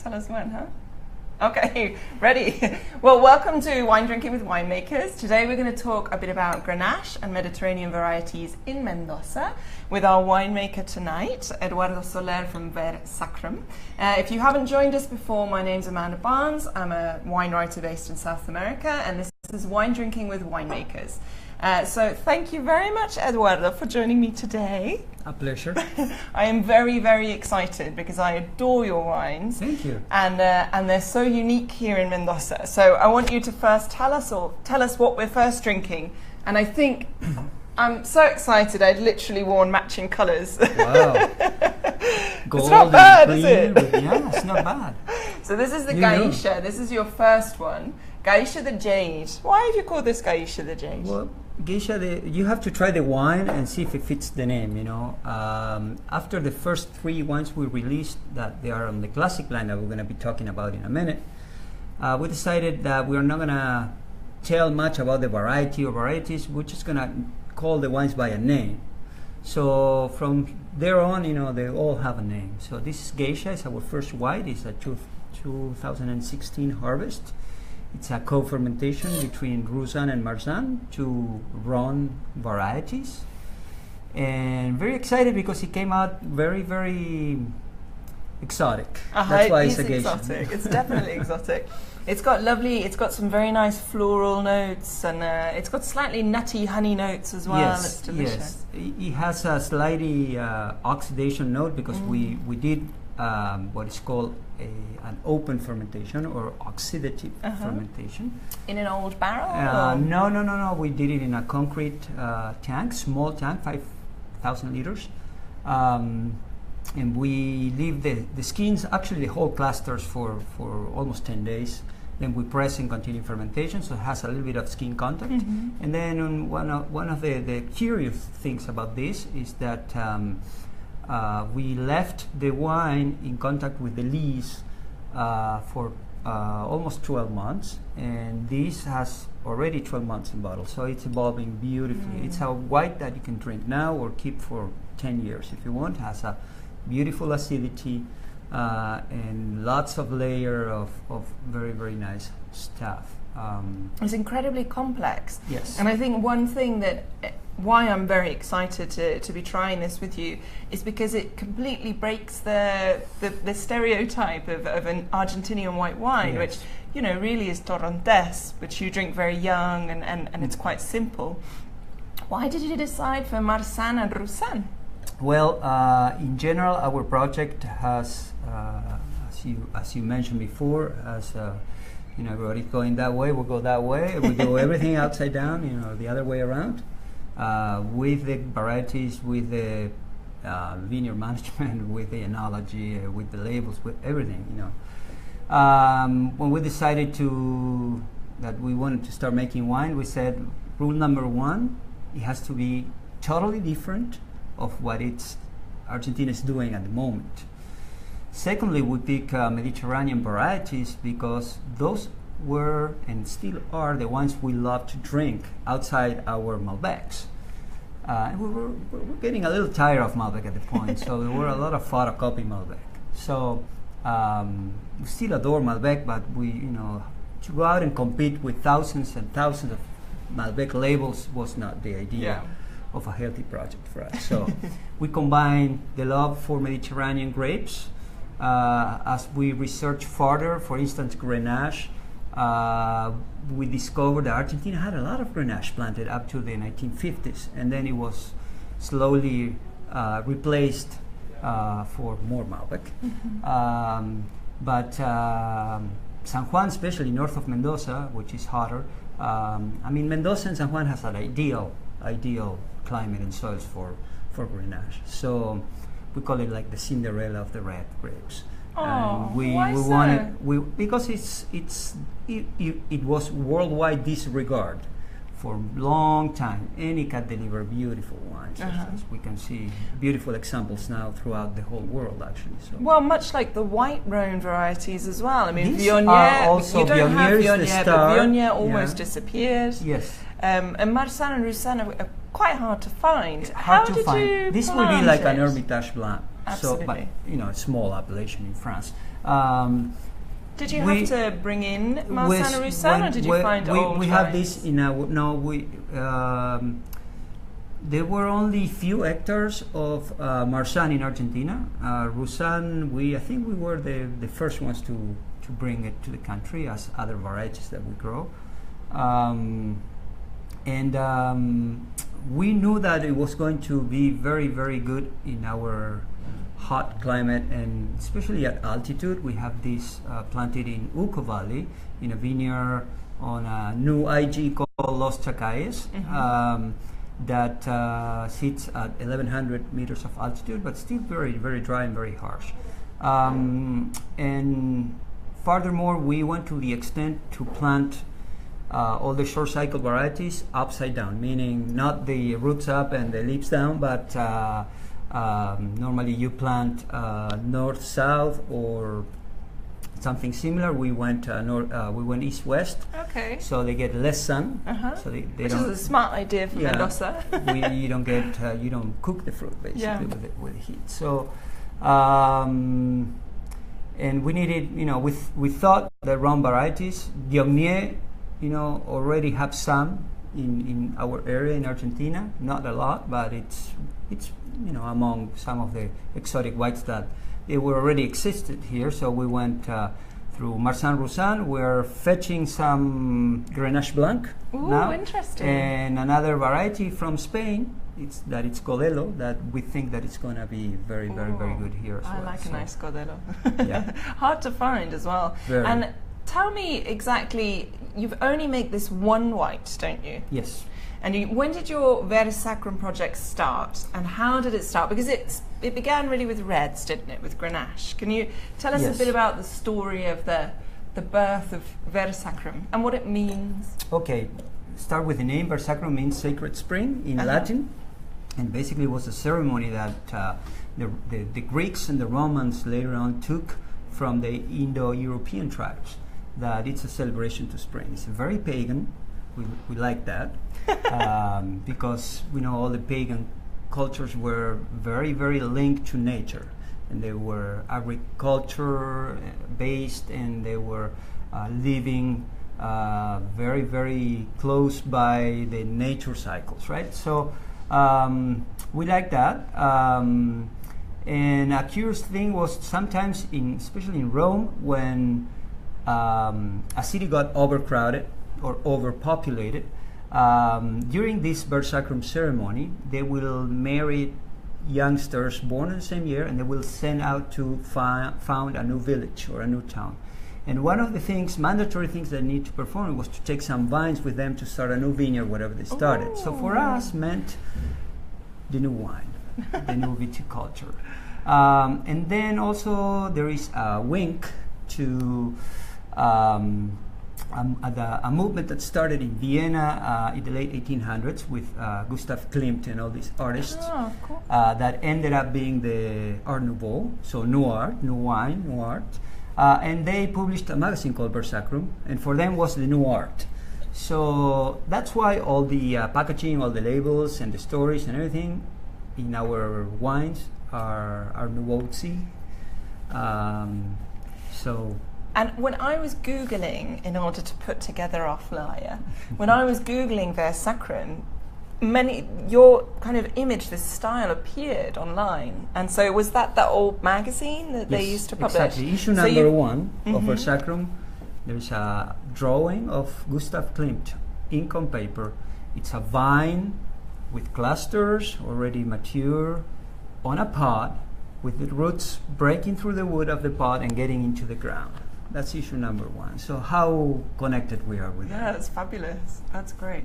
tell us when, huh? Okay, ready. Well, welcome to Wine Drinking with Winemakers. Today we're going to talk a bit about Grenache and Mediterranean varieties in Mendoza with our winemaker tonight, Eduardo Soler from Sacrum. If you haven't joined us before, my name's Amanda Barnes. I'm a wine writer based in South America, and this is Wine Drinking with Winemakers. So thank you very much, Eduardo, for joining me today. A pleasure. I am very, very excited because I adore your wines. Thank you. And they're so unique here in Mendoza. So I want you to first tell us what we're first drinking. And I think I'm so excited. I'd literally worn matching colours. Wow. It's not bad, is it? Yeah, it's not bad. So this is the Geisha. This is your first one. Geisha the Jade. Why have you called this Geisha the Jade? Well, Geisha, you have to try the wine and see if it fits the name, you know. After the first 3 wines we released, that they are on the classic line that we're going to be talking about in a minute, we decided that we're not going to tell much about the variety or varieties. We're just going to call the wines by a name. So from there on, you know, they all have a name. So this is Geisha. It's our first wine. It's a 2016 harvest. It's a co-fermentation between Roussanne and Marsanne, 2 Rhone varieties. And very excited because it came out very, very exotic. That's why it's a Geisha. Exotic. It's definitely exotic. It's got some very nice floral notes, and it's got slightly nutty honey notes as well. Yes, it's delicious. Yes. It has a slightly oxidation note because we did what is called an open fermentation or oxidative fermentation. In an old barrel? No. We did it in a concrete tank, small tank, 5,000 liters. And we leave the skins, actually the whole clusters for almost 10 days. Then we press and continue fermentation, so it has a little bit of skin contact. And then one of the curious things about this is that we left the wine in contact with the lees for almost 12 months, and this has already 12 months in bottle, so it's evolving beautifully. It's a white that you can drink now or keep for 10 years if you want. It has a beautiful acidity and lots of layer of very, very nice stuff. It's incredibly complex. Yes. And I think one thing that why I'm very excited to be trying this with you is because it completely breaks the stereotype of an Argentinian white wine, which, you know, really is torrontés, which you drink very young and it's quite simple. Why did you decide for Marsanne and Roussanne? Well, in general, our project has, as you mentioned before, as you know, everybody's going that way, we'll go that way. We do everything upside down, you know, the other way around. With the varieties, with the vineyard management, with the enology, with the labels, with everything, you know. When we decided that we wanted to start making wine, we said, rule number 1, it has to be totally different of what Argentina is doing at the moment. Secondly, we pick Mediterranean varieties because those were and still are the ones we love to drink outside our Malbecs. And we're getting a little tired of Malbec at the point, so there were a lot of photocopy Malbec. So we still adore Malbec, but to go out and compete with thousands and thousands of Malbec labels was not the idea of a healthy project for us. So we combine the love for Mediterranean grapes. As we research further, for instance, Grenache, we discovered that Argentina had a lot of Grenache planted up to the 1950s, and then it was slowly replaced for more Malbec. But San Juan, especially north of Mendoza, which is hotter, I mean, Mendoza and San Juan has an ideal climate and soils for Grenache. So we call it like the Cinderella of the red grapes. Oh, we wanted because it was worldwide disregard for a long time, and it can deliver beautiful wines. As we can see beautiful examples now throughout the whole world, actually. So. Well, much like the white Rhone varieties as well. I mean, These Viognier, are also you don't have Viognier, Viognier, but Viognier almost disappeared. Yes. And Marsanne and Roussanne are quite hard to find. Hard to find. This will be like an Hermitage Blanc. Absolutely. So, but a small appellation in France. Did you have to bring in Marsanne and Roussanne, or did you find old we have this in our there were only few hectares of Marsanne in Argentina. Roussanne, I think we were the first ones to bring it to the country as other varieties that we grow. We knew that it was going to be very, very good in our hot climate, and especially at altitude. We have this planted in Uco Valley in a vineyard on a new IG called Los Chacayes. That sits at 1,100 meters of altitude, but still very, very dry and very harsh. And furthermore, we went to the extent to plant all the short cycle varieties upside down, meaning not the roots up and the leaves down, but normally you plant north-south or something similar. We went east-west, so they get less sun. So they Which is a smart idea for Mendoza. You don't cook the fruit basically with the heat. So, and we needed, we thought the wrong varieties. Viognier, already have some in our area in Argentina. Not a lot, but it's among some of the exotic whites that they were already existed here. So we went through Marsanne Roussanne. We're fetching some Grenache Blanc now. Interesting. And another variety from Spain. It's Codelo, that we think that it's going to be very, very, very good here as well. I like a nice Codelo. Yeah. Hard to find as well. Very. And tell me exactly, you've only made this one white, don't you? Yes. And when did your Verde Sacrum project start, and how did it start? Because it began really with reds, didn't it, with Grenache? Can you tell us a bit about the story of the birth of Verde Sacrum and what it means? Okay, start with the name. Verde Sacrum means sacred spring in Latin, and basically it was a ceremony that the Greeks and the Romans later on took from the Indo-European tribes. That it's a celebration to spring. It's very pagan. We like that because all the pagan cultures were very, very linked to nature, and they were agriculture based, and they were living very, very close by the nature cycles, right? So we like that. And a curious thing was sometimes, especially in Rome, when a city got overcrowded or overpopulated, during this Verde Sacrum ceremony, they will marry youngsters born in the same year, and they will send out to found a new village or a new town. And one of the mandatory things they need to perform was to take some vines with them to start a new vineyard, whatever they started. So for us, meant the new wine, the new viticulture. And then also there is a wink to a movement that started in Vienna in the late 1800s with Gustav Klimt and all these artists that ended up being the Art Nouveau, so new art, new wine, new art. And they published a magazine called Verde Sacrum, and for them was the new art. So that's why all the packaging, all the labels and the stories and everything in our wines are Nouveau-zi. And when I was Googling, in order to put together our flyer, when I was Googling Verde Sacrum, your kind of image, this style appeared online. And so was that old magazine that they used to publish? Exactly. Issue number 1 of Verde Sacrum, there's a drawing of Gustav Klimt, ink on paper. It's a vine with clusters already mature on a pod, with the roots breaking through the wood of the pod and getting into the ground. That's issue number 1. So how connected we are with that's fabulous. That's great.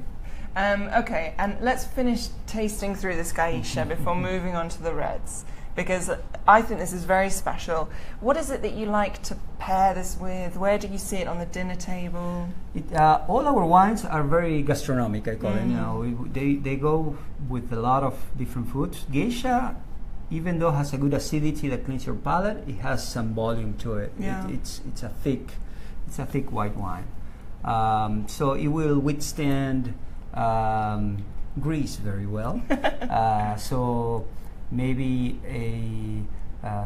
Okay, and let's finish tasting through this Geisha before moving on to the reds, because I think this is very special. What is it that you like to pair this with? Where do you see it on the dinner table? All our wines are very gastronomic, I call it. They go with a lot of different foods. Geisha, even though it has a good acidity that cleans your palate, it has some volume to it. Yeah. It's a thick white wine. So it will withstand grease very well. So maybe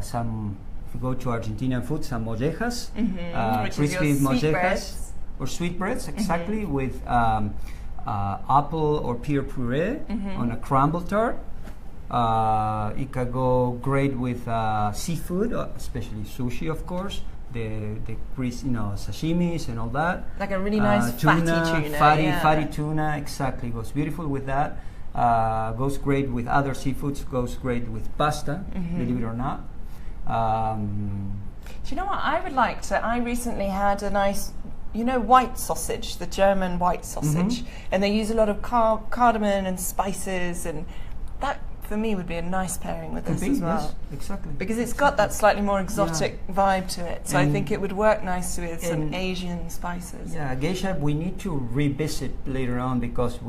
some, if you go to Argentinian food, some mollejas, Which crispy is your sweet mollejas, breads. or sweetbreads, exactly, with apple or pear puree on a crumble tart. It can go great with seafood, especially sushi, of course. The sashimis and all that. Like a really nice tuna, fatty tuna. fatty tuna, exactly. Goes beautiful with that. Goes great with other seafoods. Goes great with pasta, believe it or not. Do you know what I would like to? I recently had a nice, white sausage, the German white sausage, and they use a lot of cardamom and spices, and that for me would be a nice pairing with this as well. Yes, exactly. Because it's got that slightly more exotic vibe to it, so I think it would work nicely with some Asian spices. Yeah, geisha we need to revisit later on, because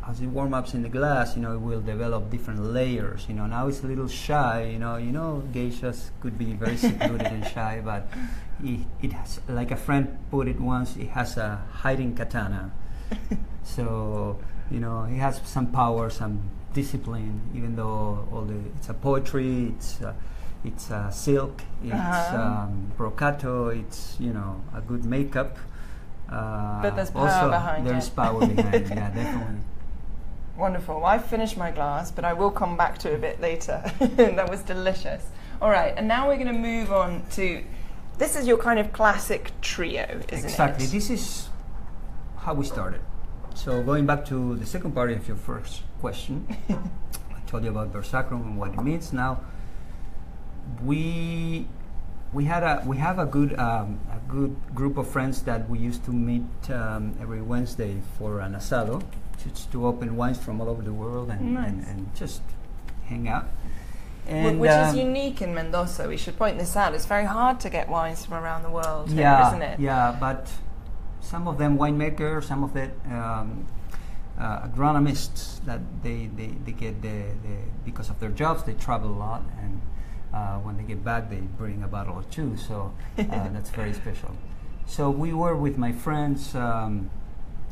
as it warms up in the glass, it will develop different layers. Now it's a little shy. Geishas could be very secluded and shy, but it has, like a friend put it once, it has a hiding katana. So it has some power, some discipline, even though it's a poetry, it's silk, it's brocato, it's a good makeup. But there's power also behind there's it. power behind it. Yeah, definitely. Wonderful. Well, I've finished my glass, but I will come back to it a bit later. That was delicious. All right, and now we're going to move on to, this is your kind of classic trio, isn't it? Exactly. This is how we started. So going back to the second part of your first question, I told you about Sacrum and what it means. Now, we have a good group of friends that we used to meet every Wednesday for an asado, to open wines from all over the world and just hang out. And, which is unique in Mendoza. We should point this out. It's very hard to get wines from around the world, here, isn't it? Yeah, but some of them winemakers, some of the agronomists, that they get because of their jobs, they travel a lot, and when they get back they bring a bottle or two, so that's very special. So we were with my friends on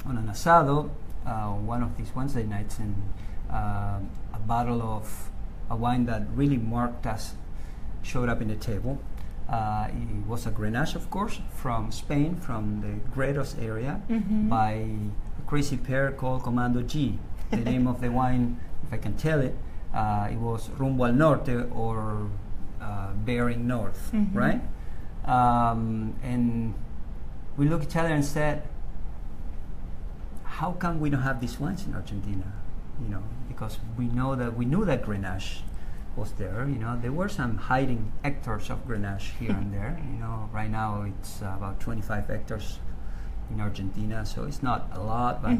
an asado one of these Wednesday nights, and a bottle of a wine that really marked us showed up in the table. It was a Grenache, of course, from Spain, from the Gredos area, by a crazy pair called Comando G. The name of the wine, if I can tell it, it was Rumbo al Norte, or Bearing North, right? And we looked at each other and said, how come we don't have these wines in Argentina? Because we knew that Grenache was there. There were some hiding hectares of Grenache here and there. Right now it's about 25 hectares in Argentina, so it's not a lot, but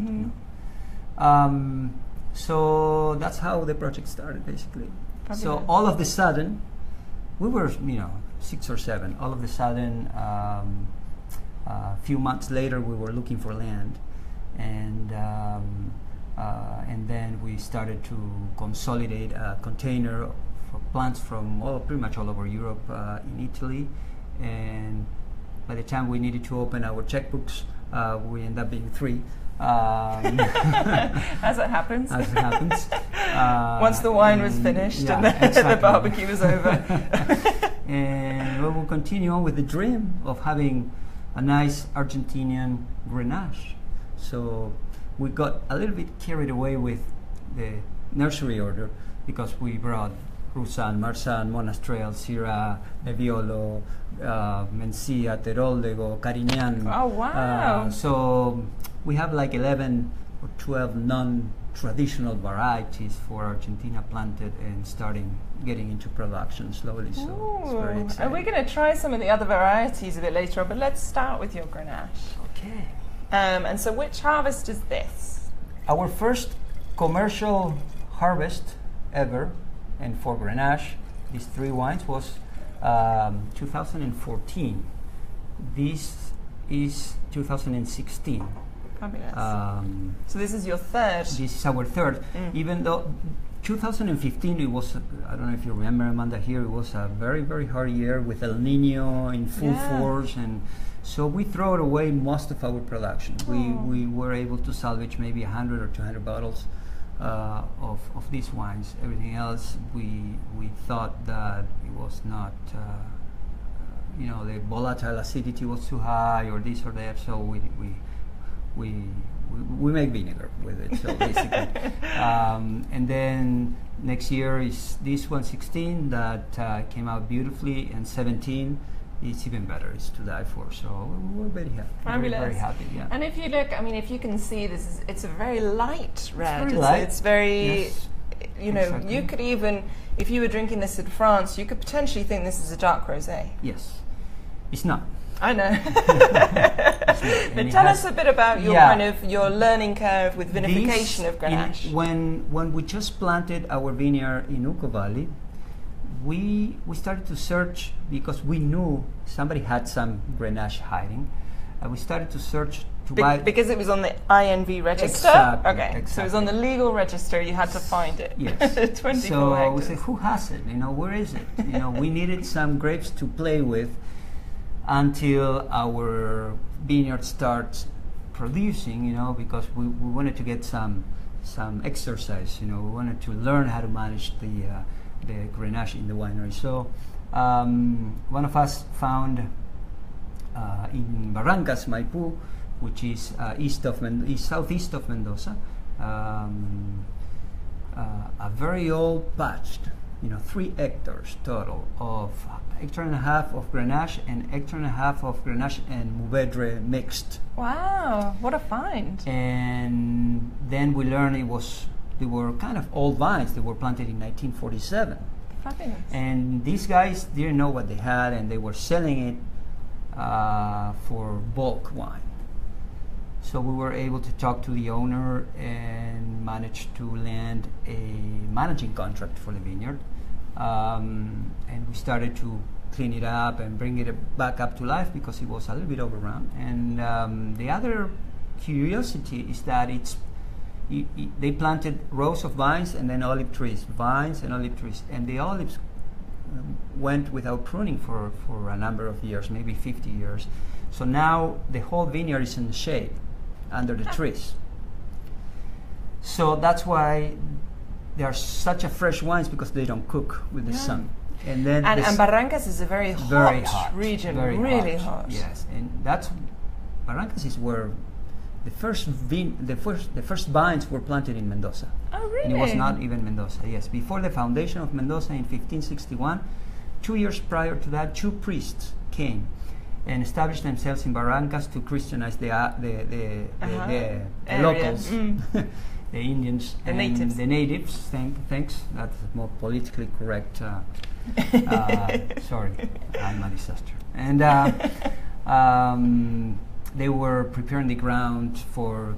so that's how the project started, basically. Fabulous. So all of a sudden, we were 6 or 7. All of a sudden, a few months later, we were looking for land, and then we started to consolidate a container for plants from pretty much all over Europe, in Italy, and by the time we needed to open our checkbooks, we ended up being 3. As it happens. As it happens. Once the wine was finished and the barbecue was over. And we will continue on with the dream of having a nice Argentinian Grenache. So we got a little bit carried away with the nursery order, because we brought Roussanne, Marsanne, Monastrell, Syrah, Nebbiolo, Mencia, Teroldego, Carignan. Oh, wow. So we have like 11 or 12 non-traditional varieties for Argentina planted and getting into production slowly. So it's very exciting. And we're going to try some of the other varieties a bit later on, but let's start with your Grenache. Okay. And so which harvest is this? Our first commercial harvest ever, and for Grenache, these 3 wines, was 2014. This is 2016. Fabulous. So this is your third? This is our third. Even though 2015, it was, I don't know if you remember, Amanda, here, it was a very, very hard year with El Nino in full force, and so we threw away most of our production. We were able to salvage maybe 100 or 200 bottles of these wines. Everything else, we thought that it was not, the volatile acidity was too high or this or that. So we make vinegar with it. So basically, and then next year is this 116 that came out beautifully, and 17. It's even better. It's to die for. So we're very happy. Fabulous. Very happy. Yeah. And if you look, I mean, if you can see, it's a very light red. It's very light. Yes, Exactly. you could even, if you were drinking this in France, you could potentially think this is a dark rosé. Yes, it's not. I know. But It tell has- us a bit about your Yeah. kind of your learning curve with vinification of Grenache. When we just planted our vineyard in Uco Valley, we started to search because we knew somebody had some Grenache hiding. We started to search to buy. Because it was on the INV register? Exactly, Okay, so it was on the legal register, you had to find it. Yes. 24 So we hectares. said, who has it? Where is it? We needed some grapes to play with until our vineyard starts producing, because we wanted to get some exercise, we wanted to learn how to manage the Grenache in the winery. So one of us found in Barrancas, Maipú, which is southeast of Mendoza, a very old patch, 3 hectares total of hectare and a half of Grenache and hectare and a half of Grenache and Mourvedre mixed. Wow, what a find. And then we learned they were kind of old vines. They were planted in 1947. Fabulous. And these guys didn't know what they had, and they were selling it for bulk wine. So we were able to talk to the owner and managed to land a managing contract for the vineyard. And we started to clean it up and bring it back up to life because it was a little bit overrun. And the other curiosity is that they planted rows of vines and then olive trees, vines and olive trees, and the olives went without pruning for a number of years, maybe 50 years. So now the whole vineyard is in the shade under the trees. So that's why they are such a fresh wines, because they don't cook with the sun. And then and Barrancas is a very hot region, really hot. Yes, and Barrancas is where the first vines were planted in Mendoza. Oh, really? And it was not even Mendoza. Yes, before the foundation of Mendoza in 1561, 2 years prior to that, 2 priests came and established themselves in Barrancas to Christianize the locals, the Indians, the and natives. the natives. Thanks. That's more politically correct. Sorry, I'm a disaster. And they were preparing the ground for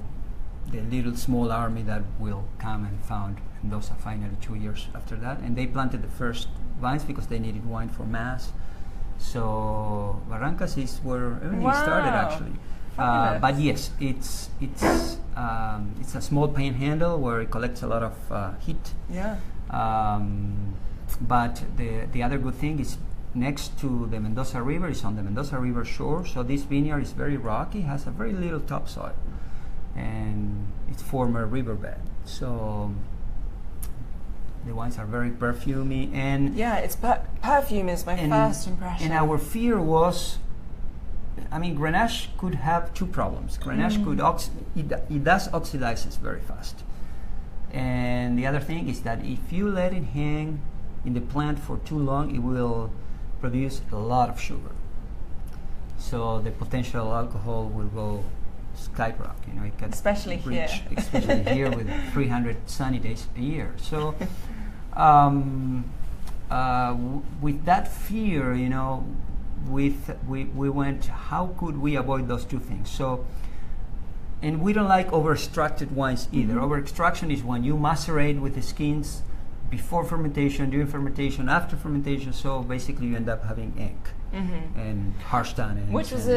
the little small army that will come and found Mendoza finally 2 years after that. And they planted the first vines because they needed wine for mass. So Barrancas is where everything started, actually. But yes, it's a small panhandle where it collects a lot of heat. Yeah. But the other good thing is next to the Mendoza River, is on the Mendoza River shore. So this vineyard is very rocky, has a very little topsoil, and it's former riverbed. So the wines are very perfumey, and it's perfume is my first impression. And our fear was, Grenache could have 2 problems. Grenache could it does oxidizes very fast, and the other thing is that if you let it hang in the plant for too long, it will produce a lot of sugar. So the potential alcohol will go skyrocket. It can especially here with 300 sunny days a year. So with that fear, we went, how could we avoid those 2 things? So, and we don't like over-extracted wines either. Over-extraction is when you macerate with the skins before fermentation, during fermentation, after fermentation. So basically, you end up having ink and harsh tannins, which was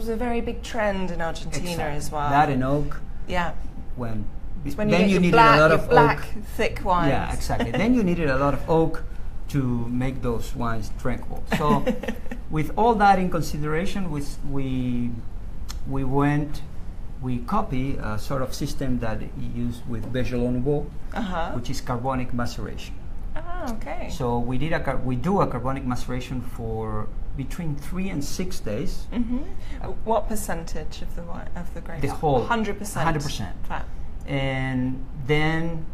a very big trend in Argentina as well. That and oak. Yeah. When then you needed black, a lot of black, oak. thick wines. Yeah, exactly. Then you needed a lot of oak to make those wines drinkable. So, with all that in consideration, we went we copy a sort of system that used with Beaujolais Nouveau, which is carbonic maceration. Ah, okay. So we do a carbonic maceration for between 3 and 6 days. What percentage of the grapes? The whole 100%. 100%. Fat. And then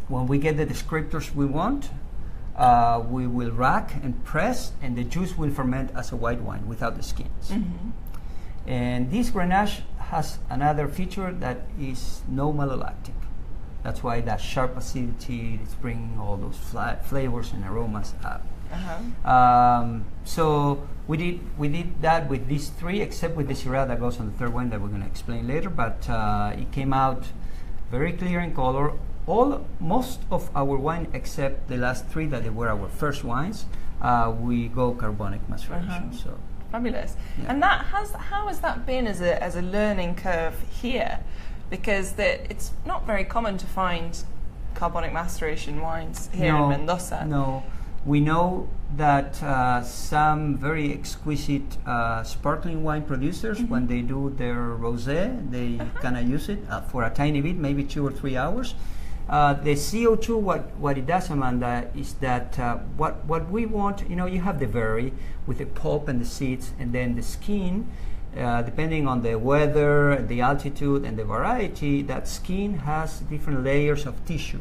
when we get the descriptors we want, we will rack and press, and the juice will ferment as a white wine without the skins. And this Grenache has another feature that is no malolactic. That's why that sharp acidity is bringing all those flavors and aromas up. So we did that with these three, except with the Syrah that goes on the third one that we're going to explain later. But it came out very clear in color. Most of our wine, except the last three that they were our first wines, we go carbonic maceration. So fabulous. Yeah. And how has that been as a learning curve here? Because it's not very common to find carbonic maceration wines here in Mendoza. No, we know that some very exquisite sparkling wine producers, when they do their rosé, they kind of use it for a tiny bit, maybe 2 or 3 hours. The CO2, what it does, Amanda, is that what we want, you have the berry with the pulp and the seeds, and then the skin. Depending on the weather, the altitude, and the variety, that skin has different layers of tissue.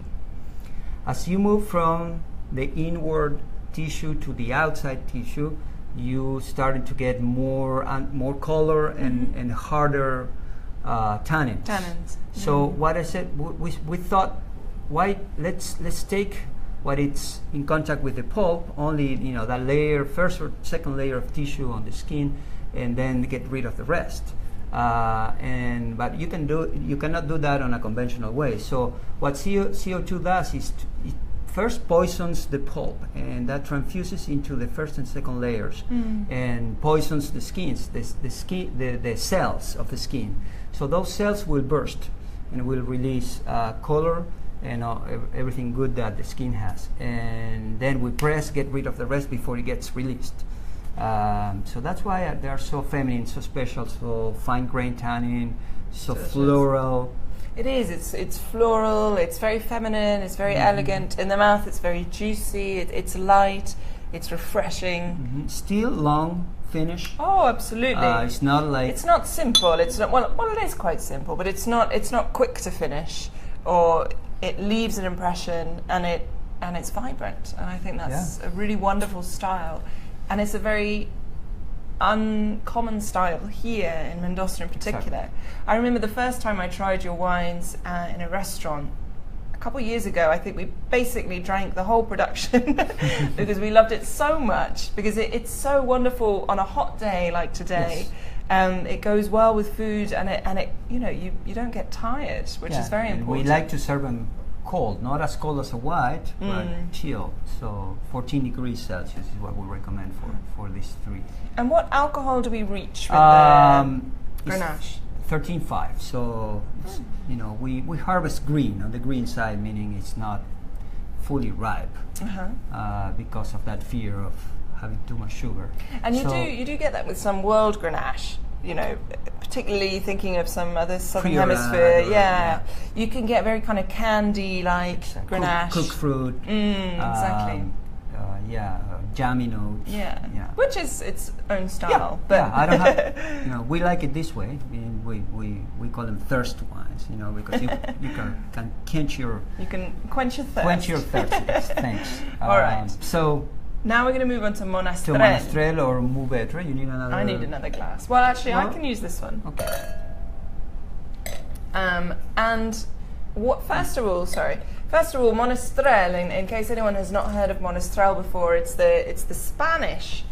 As you move from the inward tissue to the outside tissue, you started to get more color and harder tannins. So what I said, we thought, why let's take what it's in contact with the pulp, only that layer, first or second layer of tissue on the skin, and then get rid of the rest. But you cannot do that on a conventional way. So what CO2 does is it first poisons the pulp, and that transfuses into the first and second layers, and poisons the skins, the cells of the skin. So those cells will burst and will release color and everything good that the skin has. And then we press, get rid of the rest before it gets released. So that's why they are so feminine, so special, so fine grain tannin, so floral. It is. It's floral. It's very feminine. It's very elegant. In the mouth, it's very juicy. It's light. It's refreshing. Still long finish. Oh, absolutely. It's not like. It's not simple. It's not. Well, it is quite simple, but it's not. It's not quick to finish, or it leaves an impression, and it's vibrant. And I think that's a really wonderful style. And it's a very uncommon style here in Mendoza in particular. Exactly. I remember the first time I tried your wines in a restaurant a couple of years ago. I think we basically drank the whole production because we loved it so much, because it's so wonderful on a hot day like today. It goes well with food, and it you don't get tired, which is very important. We like to serve them cold, not as cold as a white, but chill. So 14 degrees Celsius is what we recommend for these three. And what alcohol do we reach with the Grenache? 13.5. So we harvest green on the green side, meaning it's not fully ripe because of that fear of having too much sugar. And you do get that with some world Grenache. Particularly thinking of some other southern hemisphere, you can get very kind of candy-like Grenache, cooked fruit, exactly, jammy notes, which is its own style. But I don't have, we like it this way. I mean, we call them thirst wines, because you can quench your thirst. Quench your thirst. Yes, thanks. All right. So. Now we're going to move on to Monastrell. To Monastrell or Mouvetre. You need another. I need another glass. Well, actually, No? I can use this one. Okay. And what? First of all, Monastrell. In case anyone has not heard of Monastrell before, it's the Spanish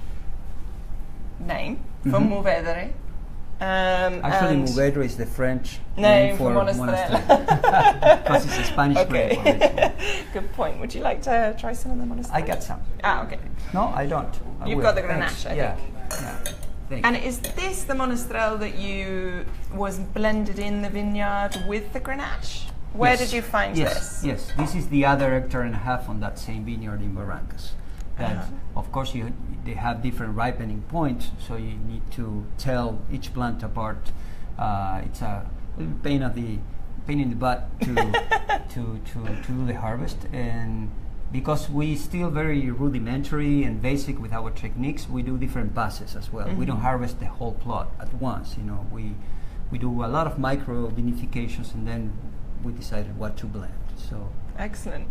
name for Mouvetre. Actually, Mouvetre is the French name for Monastrell. Because it's a Spanish grape. Good point. Would you like to try some of the Monastrell? I got some. Okay. No, I don't. You've got the Grenache, I think. Yeah. Thank And you. is this the Monastrell that was blended in the vineyard with the Grenache? Where did you find this? Yes, this is the other hectare and a half on that same vineyard in Barrancas. That, of course, they have different ripening points, so you need to tell each plant apart It's a little pain in the butt to do the harvest, and because we still very rudimentary and basic with our techniques, we do different passes as well. We don't harvest the whole plot at once. We do a lot of micro vinifications, and then we decided what to blend. So excellent.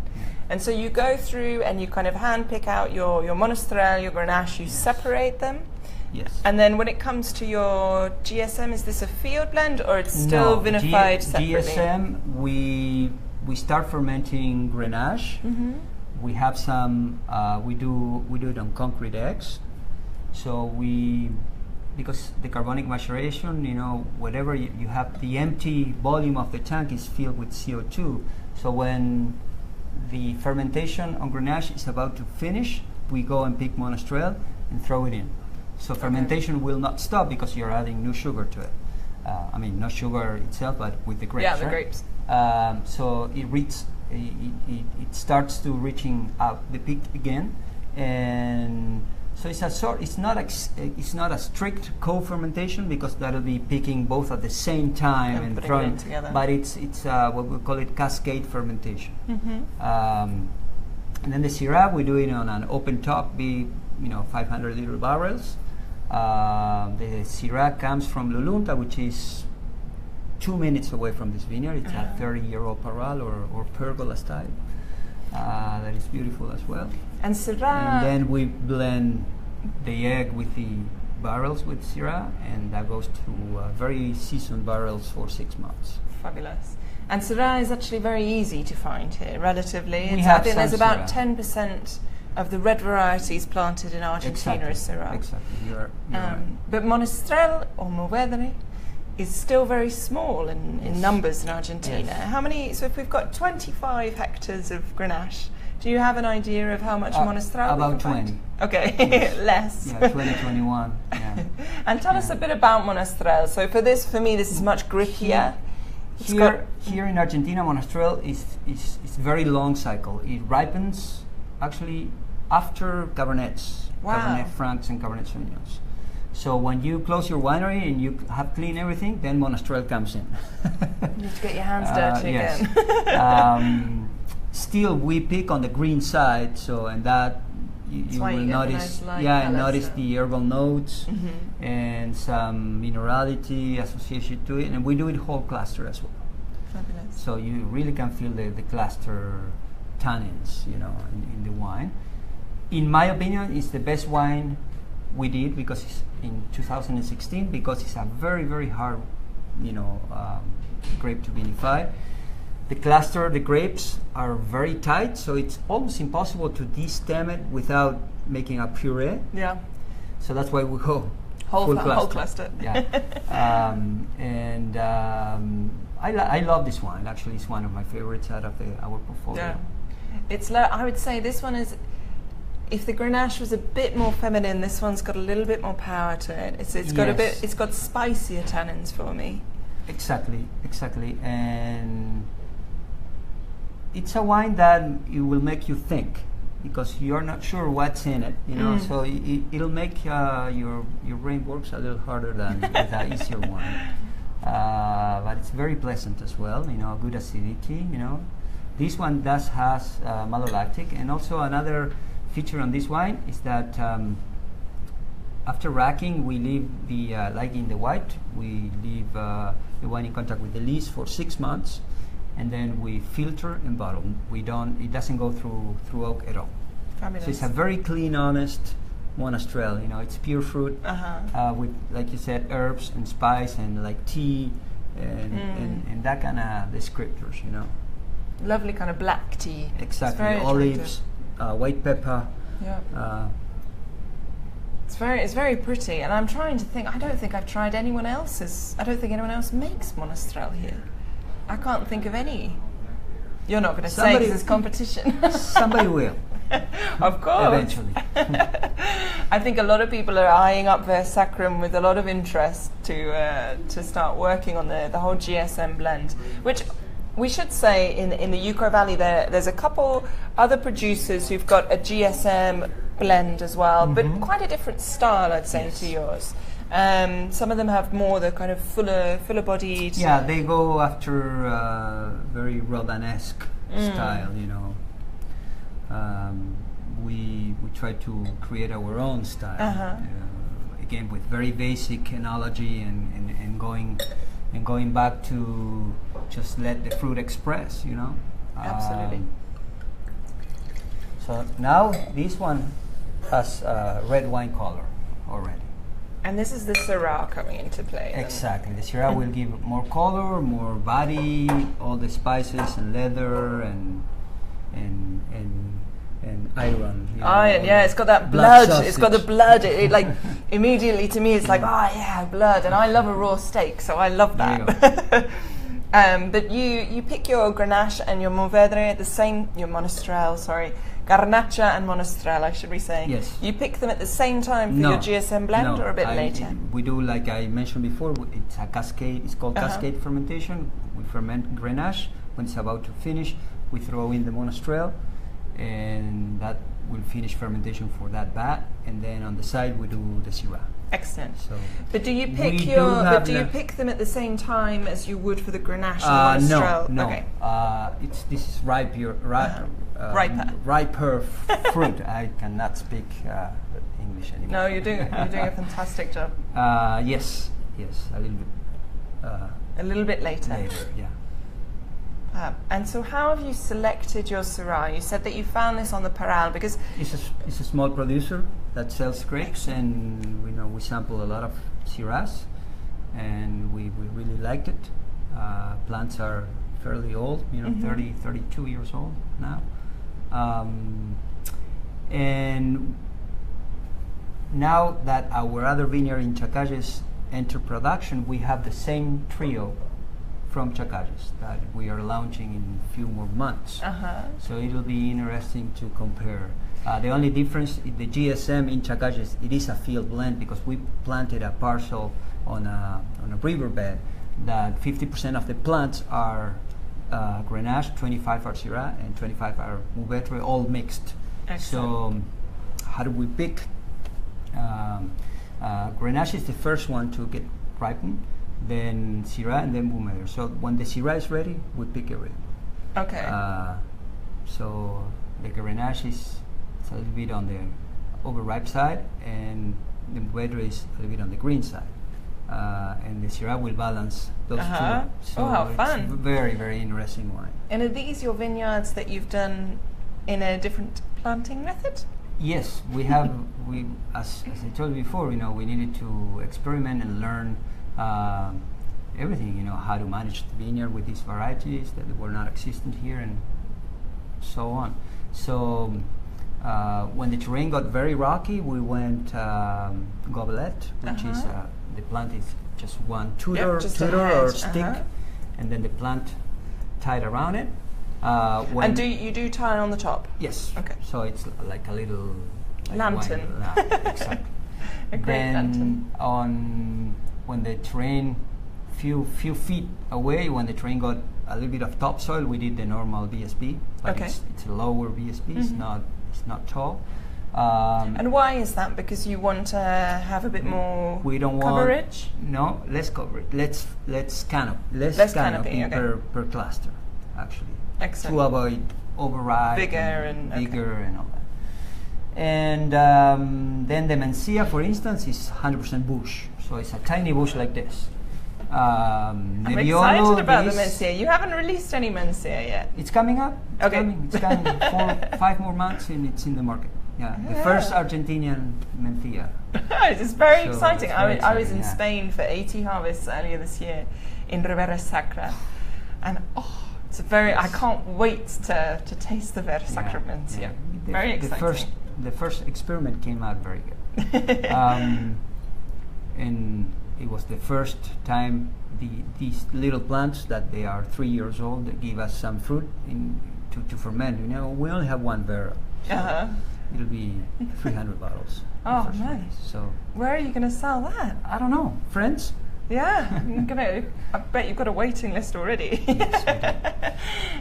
And so you go through and you kind of hand pick out your Monastrell, your Grenache, you separate them. Yes. And then when it comes to your GSM, is this a field blend or it's still vinified separately? GSM, we start fermenting Grenache. We have some. We do it on concrete eggs. So because the carbonic maceration, whatever you have, the empty volume of the tank is filled with CO2. So when the fermentation on Grenache is about to finish, we go and pick Monastrell and throw it in. So fermentation will not stop because you're adding new sugar to it. I mean, not sugar itself, but with the grapes. Yeah, the right? grapes. So it starts to reaching out the peak again, and so it's not a strict co-fermentation because that'll be picking both at the same time and throwing together. But it's what we call it cascade fermentation. And then the Syrah we do it on an open top, 500 liter barrels. The Syrah comes from Lulunta, which is 2 minutes away from this vineyard. It's a 30-year-old Parral or Pergola style. That is beautiful as well. And Syrah. And then we blend the egg with the barrels with Syrah, and that goes to very seasoned barrels for 6 months. Fabulous. And Syrah is actually very easy to find here, relatively. I think there's about 10% of the red varieties planted in Argentina is Syrah. Exactly. You're right. But Monastrell or Mourvedre is still very small in numbers in Argentina. Yes. So if we've got 25 hectares of Grenache, do you have an idea of how much Monastrell? About 20. Okay, less. Yeah, 20, 21. Yeah. And tell us a bit about Monastrell. So for me, this is much grippier. Here in Argentina, Monastrell is very long cycle. It ripens actually after Cabernets, Cabernet Francs and Cabernet Sauvignons. So when you close your winery and you have cleaned everything, then Monastrell comes in. You need to get your hands dirty again. Still, we pick on the green side, so and that you will notice. Notice the herbal notes and some minerality associated to it, and we do it whole cluster as well. Fabulous. So you really can feel the cluster tannins, in the wine. In my opinion, it's the best wine we did because it's in 2016 because it's a very, very hard, grape to vinify. The cluster, the grapes are very tight, so it's almost impossible to destem it without making a puree. Yeah. So that's why we go whole cluster. Yeah. I love this wine. Actually, it's one of my favorites out of our portfolio. Yeah. I would say this one is. If the Grenache was a bit more feminine, this one's got a little bit more power to it. It's got it's got spicier tannins for me. Exactly, and it's a wine that it will make you think because you're not sure what's in it, So it'll make your brain works a little harder than with an easier wine. But it's very pleasant as well, good acidity, This one has malolactic, and also another feature on this wine is that after racking, we leave like in the white, we leave the wine in contact with the lees for 6 months, and then we filter and bottle. It doesn't go through oak at all. Fabulous. So it's a very clean, honest Monastrell. It's pure fruit with, like you said, herbs and spice and like tea and that kind of descriptors. Lovely kind of black tea. Exactly, olives. White pepper. Yeah. It's very pretty, and I'm trying to think. I don't think anyone else makes Monastrell here. I can't think of any. You're not going to say because it's competition. Somebody will. Of course. Eventually. I think a lot of people are eyeing up their Sacrum with a lot of interest to start working on the whole GSM blend, which. We should say in the Uco Valley there's a couple other producers who've got a GSM blend as well, but quite a different style, I'd say, to yours. Some of them have more the kind of fuller bodied. Yeah, they go after very Rodin-esque style, you know. We try to create our own style, again with very basic analogy and going back to just let the fruit express, you know. Absolutely. So now this one has red wine color already. And this is the Syrah coming into play. Exactly. The Syrah will give more color, more body, all the spices and leather and iron. You know, Iron, yeah, it's got that blood. It's got the sausage. blood. It like immediately to me, it's like, oh yeah, blood. And I love a raw steak, so I love that. But you pick your Grenache and your Mourvedre at the same, your Monastrell, sorry, Garnacha and Monastrell, I should be saying. Yes. You pick them at the same time for your GSM blend, or a bit later? We do, like I mentioned before, it's a cascade. It's called cascade fermentation. We ferment Grenache. When it's about to finish, we throw in the Monastrell, and that will finish fermentation for that vat. And then on the side, we do the Syrah. Excellent. So but do you pick do you pick them at the same time as you would for the Grenache and Monastrell? No. Okay. This is riper fruit. I cannot speak English anymore. No, you're doing a fantastic job. Yes, a little bit later. Later, yeah. And so, how have you selected your Syrah? You said that you found this on the Paral because It's a small producer that sells grapes, and we sample a lot of Syrahs, and we really liked it. Plants are fairly old, 30, 32 years old now. And now that our other vineyard in Chacajes entered production, we have the same trio from Chacajes that we are launching in a few more months. So it'll be interesting to compare. The only difference in the GSM in Chacajes, it is a field blend because we planted a parcel on a riverbed that 50% of the plants are Grenache, 25 are Syrah, and 25 are Mourvedre, all mixed. Excellent. So how do we pick? Grenache is the first one to get ripened, then Syrah, and then Mourvedre. So when the Syrah is ready, we pick it ready. Okay. So the Grenache is a little bit on the overripe side, and the Mourvedre is a little bit on the green side. And the Syrah will balance those two. So how it's fun. Very, very interesting wine. And are these your vineyards that you've done in a different planting method? Yes, we have. As I told you before, we needed to experiment and learn everything. How to manage the vineyard with these varieties that were not existent here, and so on. So when the terrain got very rocky, we went gobelette, which is the plant is just one tutor or stick, and then the plant tied around it. And do you tie it on the top? Yes. Okay. So it's like a little lantern. Exactly. A great lantern. When the terrain few feet away, when the terrain got a little bit of topsoil, we did the normal VSP, but it's a lower VSP. It's not tall. And why is that? Because you want to have a bit more coverage? No, less coverage. Less canopy per cluster, actually. Excellent. To avoid overripe, bigger and all that. And then the Mencia, for instance, is 100% bush. So it's a tiny bush like this. I'm excited about the Mencia. You haven't released any Mencia yet. It's coming up. It's coming. 5 more months and it's in the market. Yeah, the first Argentinian Mencia. It's very exciting. I was in Spain for 80 harvests earlier this year in Ribera Sacra, and it's I can't wait to taste the Ribera Sacra Mencia. Very exciting. The first experiment came out very good, and it was the first time these little plants that they are 3 years old that give us some fruit to ferment. We only have one barrel. So it'll be 300 bottles. Oh, nice. So where are you going to sell that? I don't know. Friends. Yeah, I bet you've got a waiting list already. Yes,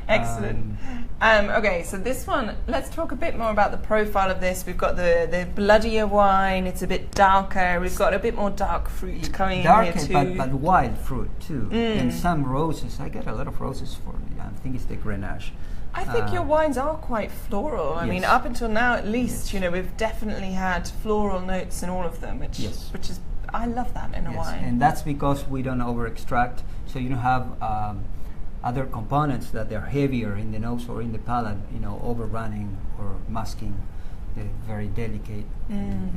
Excellent. Okay, so this one, let's talk a bit more about the profile of this. We've got the bloodier wine, it's a bit darker, we've got a bit more dark fruit coming in here too. But wild fruit too. And some roses. I get a lot of roses for it. I think it's the Grenache. I think your wines are quite floral. I mean, up until now at least, we've definitely had floral notes in all of them, which is, I love that in a wine. And that's because we don't over extract, so you don't have other components that they're heavier in the nose or in the palate, overrunning or masking the very delicate and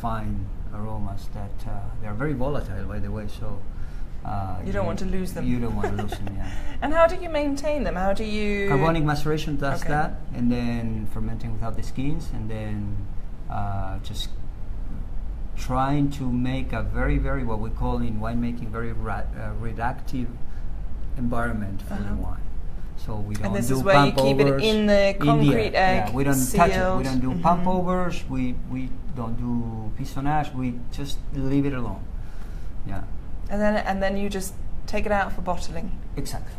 fine aromas that they're very volatile, by the way. So you don't want to lose them. You don't want to lose them, yeah. And how do you maintain them? How do you... Carbonic maceration does that, and then fermenting without the skins, and then just trying to make a very, very, what we call in winemaking, very reductive environment for the wine. So we don't do pump overs. And this is where you keep it in the concrete egg, we don't sealed. touch it. We don't do pump overs. We don't do pistonage. We just leave it alone. Yeah. And then you just take it out for bottling. Exactly.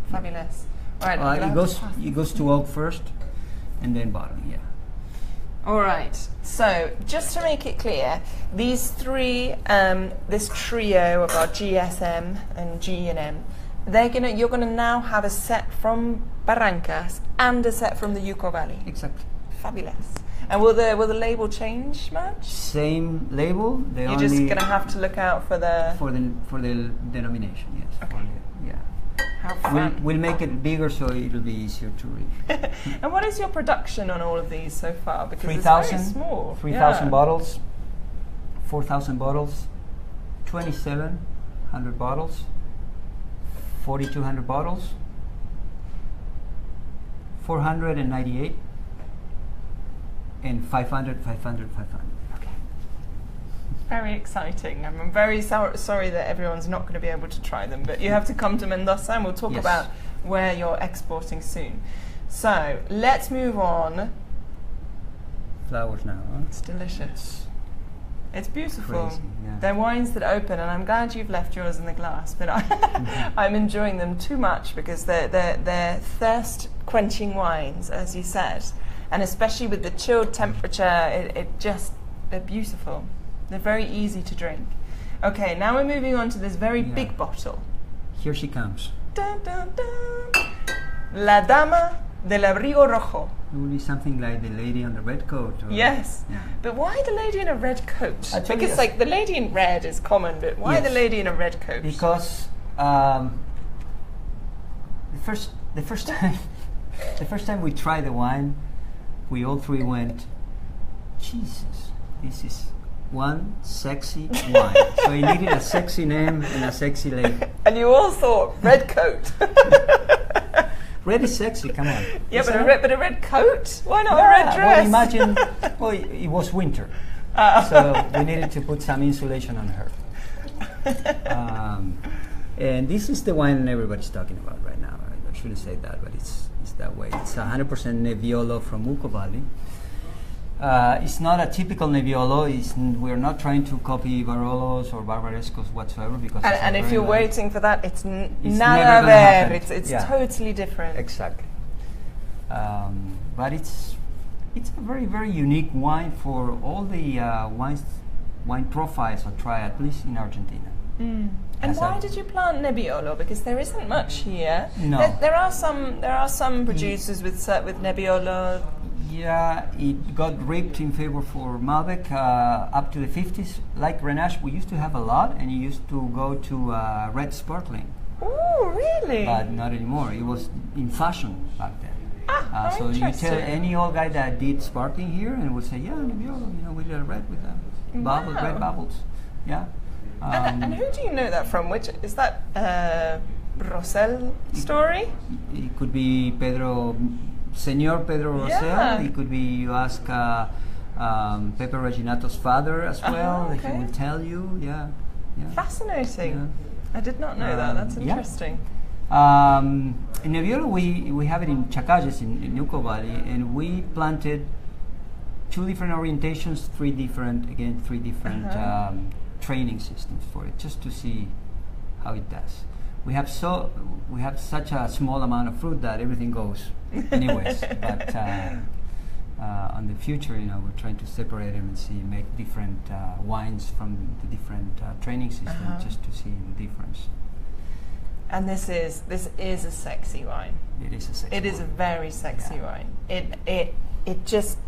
Fabulous. All right. It goes to oak first, and then bottling. Yeah. All right. So just to make it clear, these three, this trio of our GSM and G and M, you're gonna now have a set from Barrancas and a set from the Yucca Valley. Exactly. Fabulous. And will the label change much? Same label. You're just gonna have to look out for the denomination. Yes. Okay. How fun. We'll make it bigger so it'll be easier to read. And what is your production on all of these so far? Because 3,000. It's very small. 3,000 bottles. 4,000 bottles. 2,700 bottles. 4,200 bottles. 498. And 500. Okay. Very exciting. I'm very sorry that everyone's not going to be able to try them, but you have to come to Mendoza and we'll talk about where you're exporting soon. So let's move on. Flowers now, huh? It's delicious. It's beautiful. Crazy, yeah. They're wines that open, and I'm glad you've left yours in the glass, but I'm enjoying them too much because they're thirst-quenching wines, as you said. And especially with the chilled temperature, they're beautiful. They're very easy to drink. Okay, now we're moving on to this very big bottle. Here she comes. Dun, dun, dun. La Dama del Abrigo Rojo. It will be something like the lady on the red coat. Yes. Yeah. But why the lady in a red coat? Because the lady in red is common, but why the lady in a red coat? Because the first time we tried the wine, we all three went, Jesus, this is one sexy wine. So it needed a sexy name and a sexy lady. And you all thought red coat. Red is sexy, come on. Yeah, but a red coat? Why not a red dress? Well, imagine, it was winter. So we needed to put some insulation on her. And this is the wine everybody's talking about right now. I shouldn't say that, but it's that way. It's 100% Nebbiolo from Yucca Valley. It's not a typical Nebbiolo. We're not trying to copy Barolos or Barbarescos whatsoever. Because and if you're waiting for that, it's nada ver. It's totally different. Exactly. But it's a very, very unique wine for all the wine profiles I try, at least in Argentina. And why did you plant Nebbiolo? Because there isn't much here. No. There are some producers with Nebbiolo. Yeah, it got ripped in favor for Malbec up to the 50s. Like Grenache, we used to have a lot, and you used to go to red sparkling. Oh, really? But not anymore. It was in fashion back then. So you tell any old guy that did sparkling here, and would say, "Yeah, Nebbiolo, we did a red with bubbles, red bubbles." Yeah. And who do you know that from? Which is that Rosell story? It could be Senor Pedro Rosell. Yeah. It could be you ask Pepe Reginato's father as well. Okay. He will tell you. Yeah. Fascinating. Yeah. I did not know that. That's interesting. In Nebbiolo, we have it in Chacalles in Yucca Valley, and we planted two different orientations, three different training systems for it, just to see how it does. We have such a small amount of fruit that everything goes anyways. But on the future, we're trying to separate them and make different wines from the different training systems, just to see the difference. And this is a sexy wine. It is a sexy wine. It is a very sexy wine. It just